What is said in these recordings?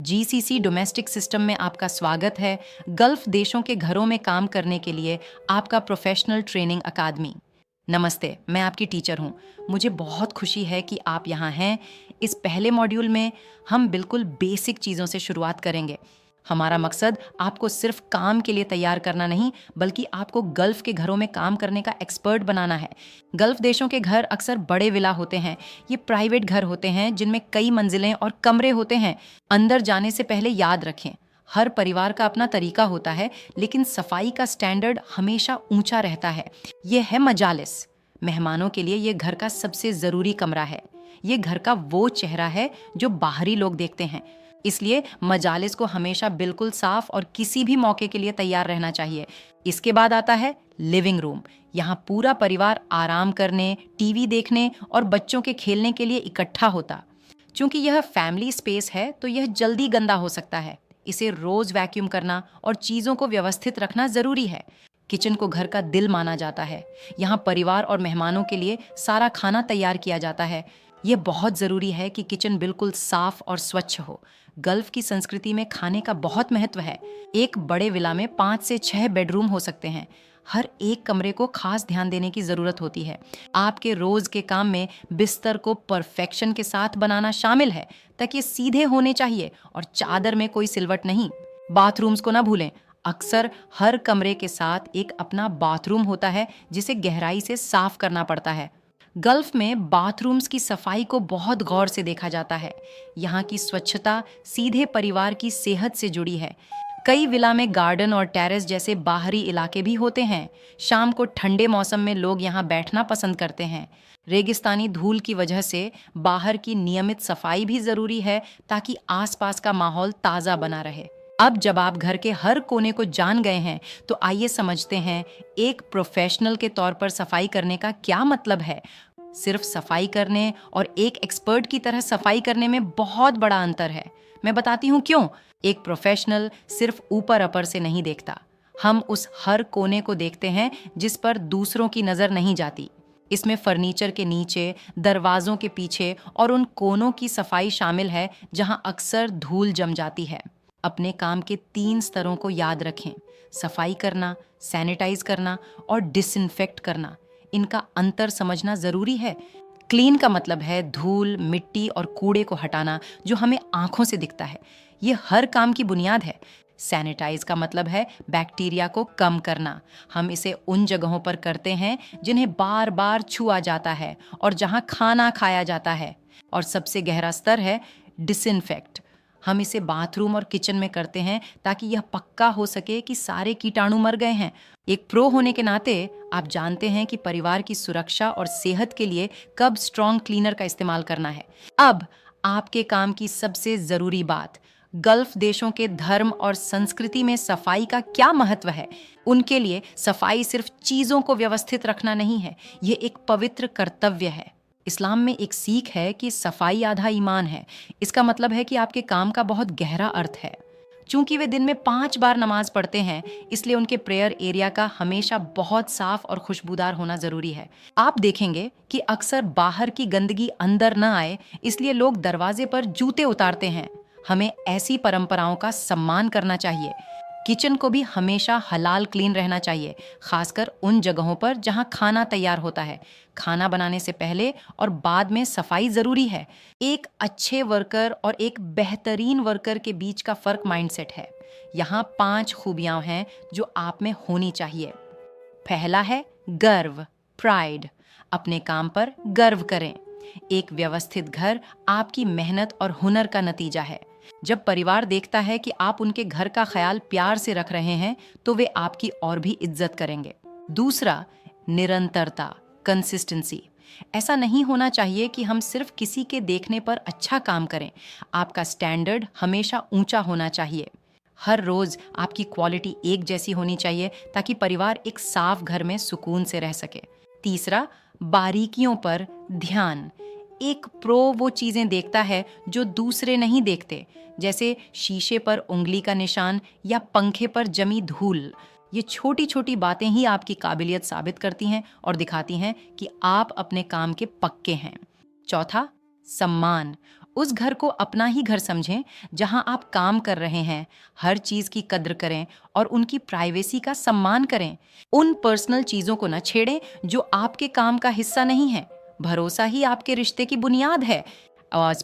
GCC domestic system में आपका स्वागत है। गल्फ देशों के घरों में काम करने के लिए आपका प्रोफेशनल ट्रेनिंग अकादमी। नमस्ते, मैं आपकी टीचर हूँ। मुझे बहुत खुशी है कि आप यहाँ हैं। इस पहले मॉड्यूल में हम बिल्कुल बेसिक चीज़ों से शुरुआत करेंगे। हमारा मकसद आपको सिर्फ काम के लिए तैयार करना नहीं, बल्कि आपको गल्फ के घरों में काम करने का एक्सपर्ट बनाना है। गल्फ देशों के घर अक्सर बड़े विला होते हैं। ये प्राइवेट घर होते हैं जिनमें कई मंजिलें और कमरे होते हैं। अंदर जाने से पहले याद रखें, हर परिवार का अपना तरीका होता है, लेकिन सफाई का स्टैंडर्ड हमेशा ऊंचा रहता है। ये है मजालिस। मेहमानों के लिए ये घर का सबसे ज़रूरी कमरा है। ये घर का वो चेहरा है जो बाहरी लोग देखते हैं। इसलिए मजालिस को हमेशा बिल्कुल साफ और किसी भी मौके के लिए तैयार रहना चाहिए। इसके बाद आता है लिविंग रूम। यहाँ पूरा परिवार आराम करने, टीवी देखने और बच्चों के खेलने के लिए इकट्ठा होता। चूंकि यह फैमिली स्पेस है, तो यह जल्दी गंदा हो सकता है। इसे रोज वैक्यूम करना और चीज़ों को व्यवस्थित रखना ज़रूरी है। किचन को घर का दिल माना जाता है। यहाँ परिवार और मेहमानों के लिए सारा खाना तैयार किया जाता है। ये बहुत ज़रूरी है कि किचन बिल्कुल साफ और स्वच्छ हो। गल्फ की संस्कृति में खाने का बहुत महत्व है। एक बड़े विला में 5 से 6 बेडरूम हो सकते हैं। हर एक कमरे को खास ध्यान देने की ज़रूरत होती है। आपके रोज़ के काम में बिस्तर को परफेक्शन के साथ बनाना शामिल है, ताकि सीधे होने चाहिए और चादर में कोई सिलवट नहीं। बाथरूम्स को ना भूलें। अक्सर हर कमरे के साथ एक अपना बाथरूम होता है, जिसे गहराई से साफ करना पड़ता है। गल्फ में बाथरूम्स की सफाई को बहुत गौर से देखा जाता है। यहाँ की स्वच्छता सीधे परिवार की सेहत से जुड़ी है। कई विला में गार्डन और टेरेस जैसे बाहरी इलाके भी होते हैं। शाम को ठंडे मौसम में लोग यहाँ बैठना पसंद करते हैं। रेगिस्तानी धूल की वजह से बाहर की नियमित सफाई भी ज़रूरी है, ताकि आसपास का माहौल ताज़ा बना रहे। अब जब आप घर के हर कोने को जान गए हैं, तो आइए समझते हैं एक प्रोफेशनल के तौर पर सफाई करने का क्या मतलब है। सिर्फ सफाई करने और एक एक्सपर्ट की तरह सफाई करने में बहुत बड़ा अंतर है। मैं बताती हूँ क्यों। एक प्रोफेशनल सिर्फ ऊपर अपर से नहीं देखता। हम उस हर कोने को देखते हैं जिस पर दूसरों की नज़र नहीं जाती। इसमें फर्नीचर के नीचे, दरवाजों के पीछे और उन कोनों की सफाई शामिल है जहां अक्सर धूल जम जाती है। अपने काम के 3 स्तरों को याद रखें: सफाई करना, सैनिटाइज करना और डिसइंफेक्ट करना। इनका अंतर समझना ज़रूरी है। क्लीन का मतलब है धूल, मिट्टी और कूड़े को हटाना, जो हमें आंखों से दिखता है। ये हर काम की बुनियाद है। सैनिटाइज का मतलब है बैक्टीरिया को कम करना। हम इसे उन जगहों पर करते हैं जिन्हें बार बार छुआ जाता है और जहां खाना खाया जाता है। और सबसे गहरा स्तर है डिसइंफेक्ट। हम इसे बाथरूम और किचन में करते हैं, ताकि यह पक्का हो सके कि सारे कीटाणु मर गए हैं। एक प्रो होने के नाते आप जानते हैं कि परिवार की सुरक्षा और सेहत के लिए कब स्ट्रॉन्ग क्लीनर का इस्तेमाल करना है। अब आपके काम की सबसे ज़रूरी बात, गल्फ देशों के धर्म और संस्कृति में सफाई का क्या महत्व है। उनके लिए सफाई सिर्फ चीज़ों को व्यवस्थित रखना नहीं है, ये एक पवित्र कर्तव्य है। इस्लाम में एक सीख है कि सफाई आधा ईमान है। इसका मतलब है कि आपके काम का बहुत गहरा अर्थ है। चूंकि वे दिन में 5 बार नमाज पढ़ते हैं, इसलिए उनके प्रेयर एरिया का हमेशा बहुत साफ और खुशबूदार होना जरूरी है। आप देखेंगे कि अक्सर बाहर की गंदगी अंदर न आए, इसलिए लोग दरवाजे पर जूते उतारते हैं। हमें ऐसी परंपराओं का सम्मान करना चाहिए। किचन को भी हमेशा हलाल क्लीन रहना चाहिए, खासकर उन जगहों पर जहां खाना तैयार होता है। खाना बनाने से पहले और बाद में सफाई ज़रूरी है। एक अच्छे वर्कर और एक बेहतरीन वर्कर के बीच का फ़र्क माइंडसेट है। यहाँ 5 खूबियाँ हैं जो आप में होनी चाहिए। पहला है गर्व, प्राइड। अपने काम पर गर्व करें। एक व्यवस्थित घर आपकी मेहनत और हुनर का नतीजा है। जब परिवार देखता है कि आप उनके घर का ख्याल प्यार से रख रहे हैं, तो वे आपकी और भी इज्जत करेंगे। दूसरा, निरंतरता, कंसिस्टेंसी। ऐसा नहीं होना चाहिए कि हम सिर्फ किसी के देखने पर अच्छा काम करें। आपका स्टैंडर्ड हमेशा ऊंचा होना चाहिए। हर रोज आपकी क्वालिटी एक जैसी होनी चाहिए, ताकि परिवार एक साफ घर में सुकून से रह सके। तीसरा, बारीकियों पर ध्यान। एक प्रो वो चीज़ें देखता है जो दूसरे नहीं देखते, जैसे शीशे पर उंगली का निशान या पंखे पर जमी धूल। ये छोटी छोटी बातें ही आपकी काबिलियत साबित करती हैं और दिखाती हैं कि आप अपने काम के पक्के हैं। चौथा, सम्मान उस घर को अपना ही घर समझें जहां आप काम कर रहे हैं। हर चीज की कद्र करें और उनकी प्राइवेसी का सम्मान करें। उन पर्सनल चीजों को न छेड़ें जो आपके काम का हिस्सा नहीं है। भरोसा ही आपके रिश्ते की बुनियाद है.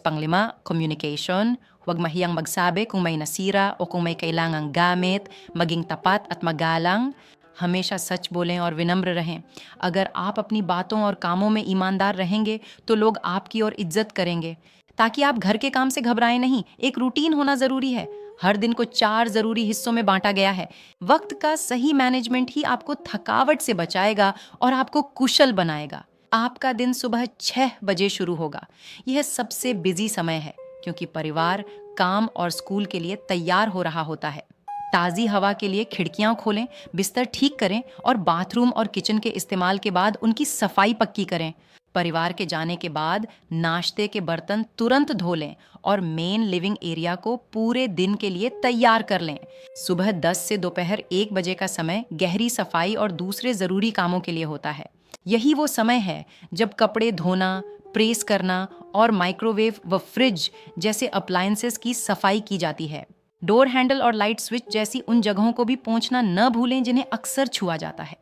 Panglima, communication. Huwag mahiyang magsabi kung may nasira o kung may kailangang gamit, maging tapat at magalang. हमेशा सच बोलें और विनम्र रहें. अगर आप अपनी बातों और कामों में ईमानदार रहेंगे तो लोग आपकी और इज्जत करेंगे. ताकि आप घर के काम से घबराएं नहीं. एक रूटीन होना जरूरी है. हर दिन को 4 जरूरी हिस्सों में बांटा गया है. वक्त का सही मैनेजमेंट ही आपको थकावट से बचाएगा और आपको कुशल बनाएगा. आपका दिन सुबह 6 बजे शुरू होगा. यह सबसे बिजी समय है क्योंकि परिवार काम और स्कूल के लिए तैयार हो रहा होता है. ताज़ी हवा के लिए खिड़कियां खोलें, बिस्तर ठीक करें और बाथरूम और किचन के इस्तेमाल के बाद उनकी सफाई पक्की करें. परिवार के जाने के बाद नाश्ते के बर्तन तुरंत धो लें और मेन लिविंग एरिया को पूरे दिन के लिए तैयार कर लें. सुबह 10 से दोपहर 1 बजे का समय गहरी सफाई और दूसरे ज़रूरी कामों के लिए होता है. यही वो समय है जब कपड़े धोना, प्रेस करना और माइक्रोवेव व फ्रिज जैसे अप्लायंसेस की सफाई की जाती है. डोर हैंडल और लाइट स्विच जैसी उन जगहों को भी पोंछना न भूलें जिन्हें अक्सर छुआ जाता है.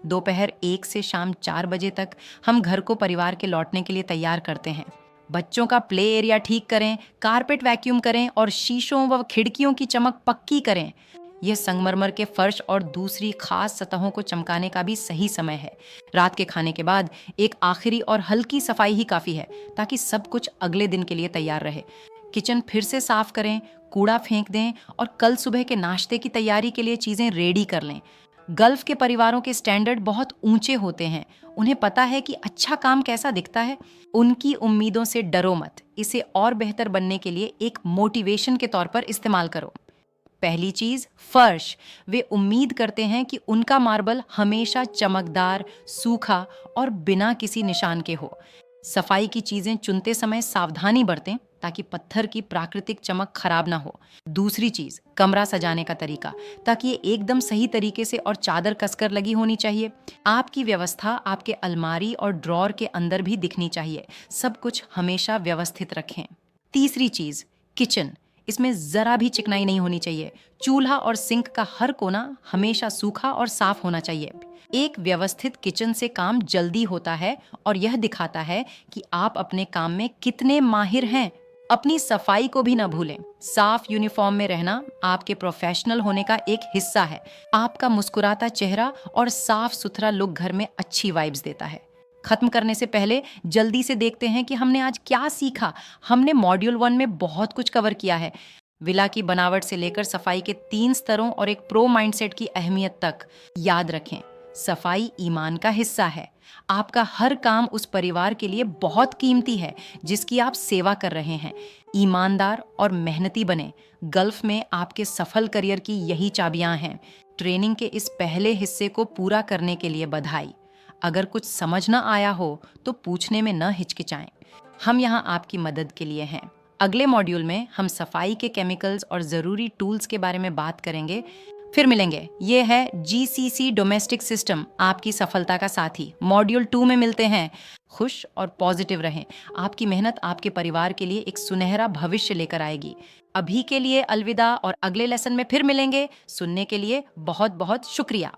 दोपहर 1 से शाम 4 बजे तक हम घर को परिवार के लौटने के लिए तैयार करते हैं. बच्चों का प्ले एरिया ठीक करें, कारपेट वैक्यूम करें और शीशों व खिड़कियों की चमक पक्की करें. यह संगमरमर के फर्श और दूसरी खास सतहों को चमकाने का भी सही समय है. रात के खाने के बाद एक आखिरी और हल्की सफाई ही काफ़ी है ताकि सब कुछ अगले दिन के लिए तैयार रहे. किचन फिर से साफ करें, कूड़ा फेंक दें और कल सुबह के नाश्ते की तैयारी के लिए चीज़ें रेडी कर लें. गल्फ के परिवारों के स्टैंडर्ड बहुत ऊंचे होते हैं. उन्हें पता है कि अच्छा काम कैसा दिखता है. उनकी उम्मीदों से डरो मत. इसे और बेहतर बनने के लिए एक मोटिवेशन के तौर पर इस्तेमाल करो. पहली चीज, फर्श. वे उम्मीद करते हैं कि उनका मार्बल हमेशा चमकदार, सूखा और बिना किसी निशान के हो. सफाई की चीजें चुनते समय सावधानी बरतें ताकि पत्थर की प्राकृतिक चमक खराब ना हो. दूसरी चीज, कमरा सजाने का तरीका, ताकि ये एकदम सही तरीके से और चादर कसकर लगी होनी चाहिए. आपकी व्यवस्था आपके अलमारी और ड्रॉर के अंदर भी दिखनी चाहिए. सब कुछ हमेशा व्यवस्थित रखें. तीसरी चीज, किचन. इसमें जरा भी चिकनाई नहीं होनी चाहिए. चूल्हा और सिंक का हर कोना हमेशा सूखा और साफ होना चाहिए. एक व्यवस्थित किचन से काम जल्दी होता है और यह दिखाता है कि आप अपने काम में कितने माहिर हैं. अपनी सफाई को भी न भूलें. साफ यूनिफॉर्म में रहना आपके प्रोफेशनल होने का एक हिस्सा है. आपका मुस्कुराता चेहरा और साफ सुथरा लुक घर में अच्छी वाइब्स देता है. खत्म करने से पहले जल्दी से देखते हैं कि हमने आज क्या सीखा. हमने मॉड्यूल 1 में बहुत कुछ कवर किया है. विला की बनावट से लेकर सफाई के 3 स्तरों और एक प्रो माइंडसेट की अहमियत तक. याद रखें, सफाई ईमान का हिस्सा है. आपका हर काम उस परिवार के लिए बहुत कीमती है जिसकी आप सेवा कर रहे हैं. ईमानदार और मेहनती बने. गल्फ में आपके सफल करियर की यही चाबियां हैं. ट्रेनिंग के इस पहले हिस्से को पूरा करने के लिए बधाई. अगर कुछ समझ न आया हो तो पूछने में न हिचकिचाएं. हम यहाँ आपकी मदद के लिए हैं. अगले मॉड्यूल में हम सफाई के केमिकल्स और ज़रूरी टूल्स के बारे में बात करेंगे. फिर मिलेंगे. ये है GCC डोमेस्टिक सिस्टम, आपकी सफलता का साथी. मॉड्यूल 2 में मिलते हैं. खुश और पॉजिटिव रहें. आपकी मेहनत आपके परिवार के लिए एक सुनहरा भविष्य लेकर आएगी. अभी के लिए अलविदा और अगले लेसन में फिर मिलेंगे. सुनने के लिए बहुत बहुत शुक्रिया.